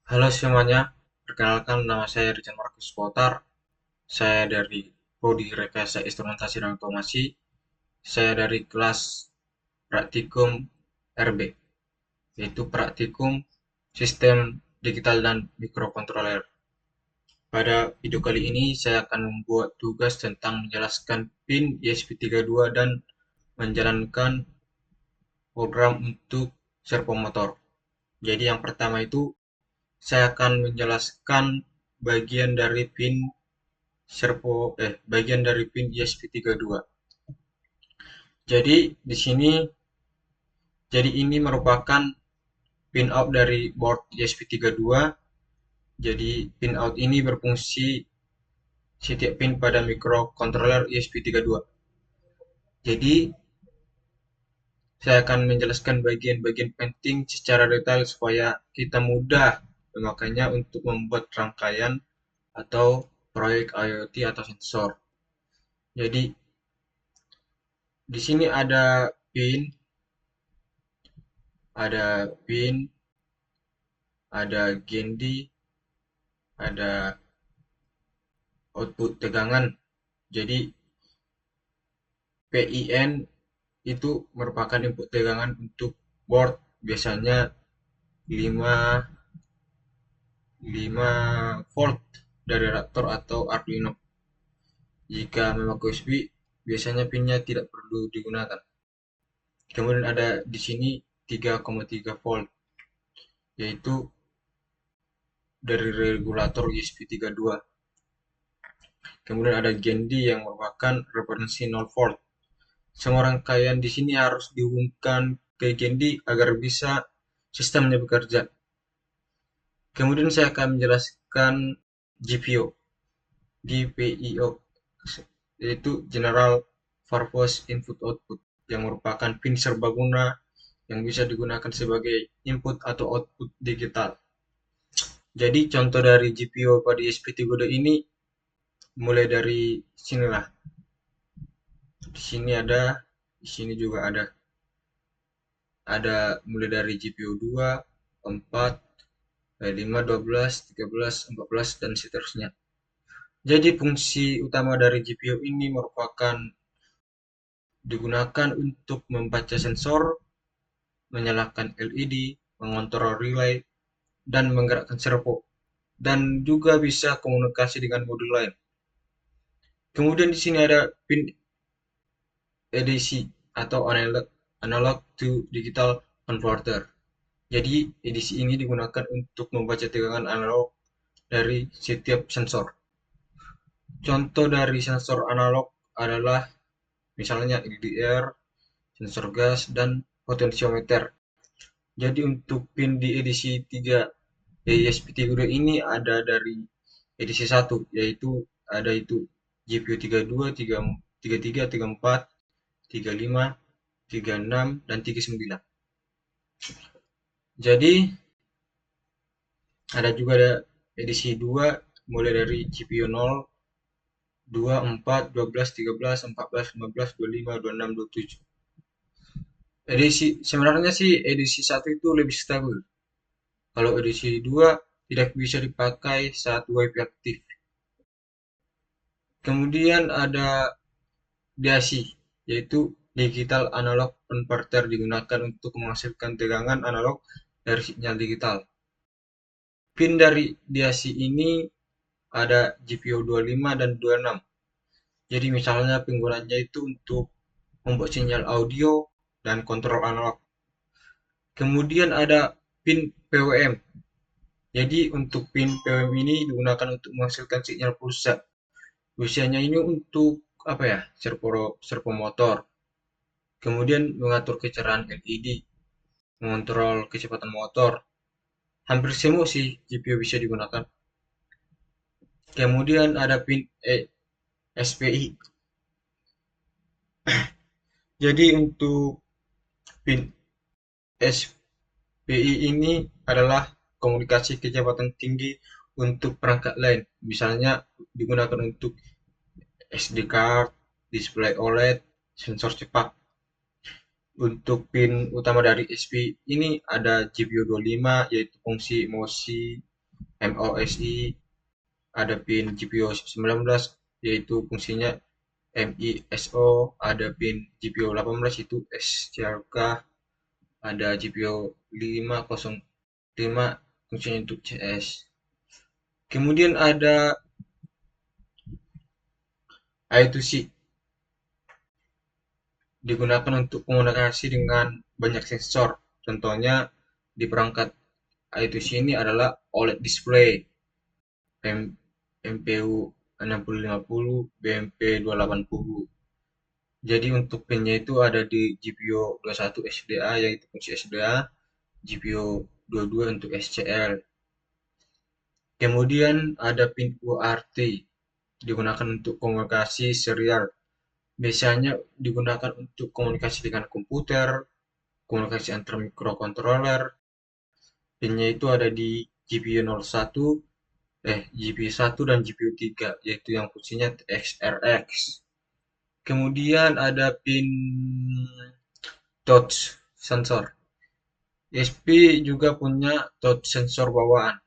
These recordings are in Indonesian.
Halo semuanya, perkenalkan nama saya Richard Markus Potar. Saya dari Prodi Rekayasa Instrumentasi dan Otomasi. Saya dari kelas Praktikum RB, yaitu Praktikum Sistem Digital dan Mikrokontroler. Pada video kali ini saya akan membuat tugas tentang menjelaskan PIN ESP32 dan menjalankan program untuk servo motor. Jadi yang pertama itu saya akan menjelaskan bagian dari PIN bagian dari pin ESP32. Jadi di sini ini merupakan pin out dari board ESP32. Jadi pin out ini berfungsi setiap pin pada microcontroller ESP32. Jadi saya akan menjelaskan bagian-bagian penting secara detail supaya kita mudah memakainya untuk membuat rangkaian atau proyek IoT atau sensor. Jadi di sini ada pin, ada gendi, ada output tegangan. Jadi PIN itu merupakan input tegangan untuk board, biasanya 5 5 volt dari reaktor atau Arduino. Jika memakai USB, biasanya pinnya tidak perlu digunakan. Kemudian ada di sini 3,3 volt, yaitu dari regulator ESP32. Kemudian ada gendi yang merupakan referensi 0 volt. Semua rangkaian di sini harus dihubungkan ke gendi agar bisa sistemnya bekerja. Kemudian saya akan menjelaskan GPO, GPIO, yaitu General Purpose Input Output, yang merupakan pin serbaguna yang bisa digunakan sebagai input atau output digital. Jadi contoh dari GPO pada ESP32 ini mulai dari sinilah. Di sini ada, di sini juga ada. Ada mulai dari GPO 2, 4, 5, 12, 13, 14, dan seterusnya. Jadi fungsi utama dari GPU ini merupakan digunakan untuk membaca sensor, menyalakan LED, mengontrol relay, dan menggerakkan servo, dan juga bisa komunikasi dengan modul lain. Kemudian di sini ada pin ADC atau analog to digital converter. Jadi ADC ini digunakan untuk membaca tegangan analog dari setiap sensor. Contoh dari sensor analog adalah misalnya LDR, sensor gas, dan potensiometer. Jadi untuk pin di edisi 3 ESP32 ini ada dari edisi 1, yaitu ada itu GPU 32, 33, 34, 35, 36, dan 39. Jadi ada edisi 2 mulai dari GPU 0, 2, 4, 12, 13, 14, 15, 25, 26, 27. Sebenarnya sih edisi 1 itu lebih stabil. Kalau edisi 2 tidak bisa dipakai saat WiFi aktif. Kemudian ada DAC, yaitu Digital Analog Converter, digunakan untuk menghasilkan tegangan analog dari sinyal digital. Pin dari DAC ini ada GPIO 25 dan 26. Jadi misalnya penggunanya itu untuk membuat sinyal audio dan kontrol analog. Kemudian ada pin PWM. Jadi untuk pin PWM ini digunakan untuk menghasilkan sinyal pulsa. Pulsanya ini untuk apa ya? Servo motor. Kemudian mengatur kecerahan LED, mengontrol kecepatan motor. Hampir semua sih GPU bisa digunakan. Kemudian ada pin SPI. Jadi untuk pin SPI ini adalah komunikasi kecepatan tinggi untuk perangkat lain. Misalnya digunakan untuk SD card, display OLED, sensor cepat. Untuk pin utama dari SP ini ada GPU 25, yaitu fungsi emosi, MOSI, ada pin GPIO 19 yaitu fungsinya MISO, ada pin GPIO 18 itu SCRK, ada GPIO 505 fungsinya untuk CS. Kemudian ada I2C digunakan untuk komunikasi dengan banyak sensor. Contohnya di perangkat I2C ini adalah OLED display, MPU 6050, BMP 280. Jadi untuk pinnya itu ada di GPIO 21 SDA yaitu fungsi SDA, GPIO 22 untuk SCL. Kemudian ada pin UART digunakan untuk komunikasi serial. Biasanya digunakan untuk komunikasi dengan komputer, komunikasi antar microcontroller. Pinnya itu ada di GPU 1 dan GPU 3 yaitu yang fungsinya XRX. Kemudian ada pin touch sensor. SP juga punya touch sensor bawaan.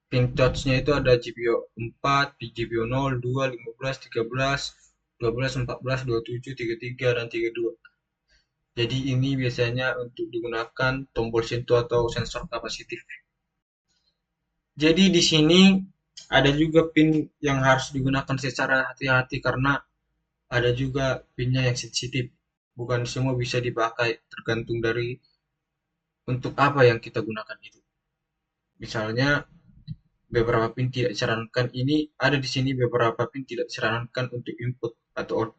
Pin touch-nya itu ada GPIO 4, GPIO 0, 2, 15, 13, 12, 14, 27, 33, dan 32. Jadi ini biasanya untuk digunakan tombol sentuh atau sensor kapasitif. Jadi di sini ada juga pin yang harus digunakan secara hati-hati karena ada juga pinnya yang sensitif. Bukan semua bisa dipakai tergantung dari untuk apa yang kita gunakan itu. Misalnya beberapa pin tidak disarankan ini ada di sini beberapa pin tidak disarankan untuk input atau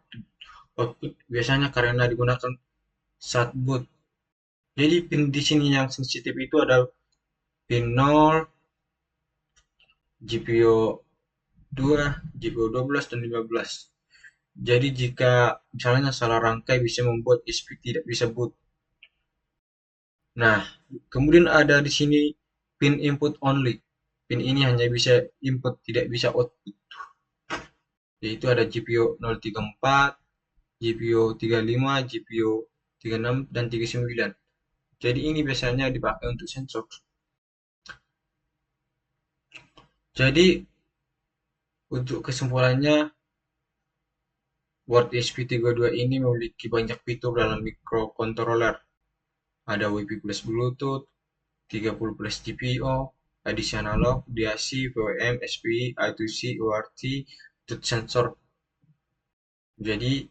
output biasanya karena digunakan saat boot. Jadi pin di sini yang sensitif itu ada pin 0, GPIO 2, GPIO 12 dan 15. Jadi jika misalnya salah rangkai bisa membuat SP tidak bisa boot. Nah, kemudian ada di sini pin input only. Pin ini hanya bisa input, tidak bisa output. Yaitu ada GPIO 034, GPIO 35, GPIO 36, dan 39. Jadi ini biasanya dipakai untuk sensor. Jadi untuk kesimpulannya, Word ESP32 ini memiliki banyak fitur dalam microcontroller. Ada Wi-Fi plus Bluetooth, 30 plus GPIO, ADC analog, DAC, PWM, SPI, I2C, UART, touch sensor. Jadi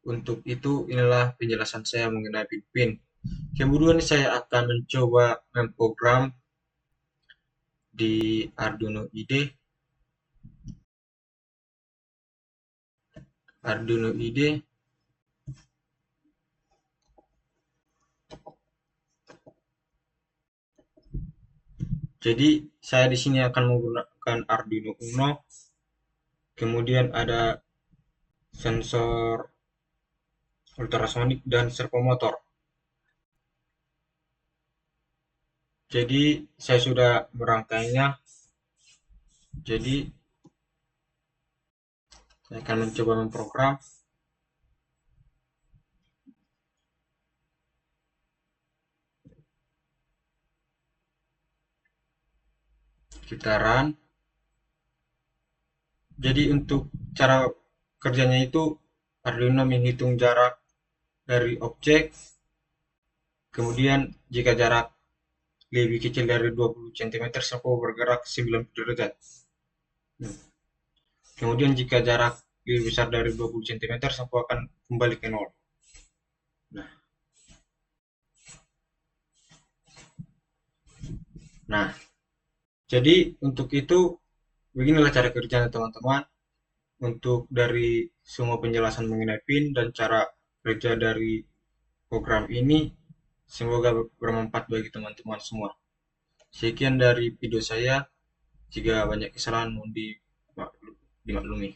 untuk itu inilah penjelasan saya mengenai pin. Kemudian saya akan mencoba memprogram di Arduino IDE. Arduino IDE. Jadi saya di sini akan menggunakan Arduino Uno. Kemudian ada sensor ultrasonik dan servomotor. Jadi saya sudah merangkainya. Jadi saya akan mencoba memprogram. Kita run. Jadi untuk cara kerjanya itu Arduino menghitung jarak dari objek. Kemudian jika jarak lebih kecil dari 20 cm, servo bergerak 90 derajat. Kemudian jika jarak lebih besar dari 20 cm, servo akan kembali ke nol. Nah, nah, jadi untuk itu beginilah cara kerjanya teman-teman. Untuk dari semua penjelasan mengenai PIN dan cara kerja dari program ini, semoga bermanfaat bagi teman-teman semua. Sekian dari video saya. Jika banyak kesalahan mohon dimaklumi.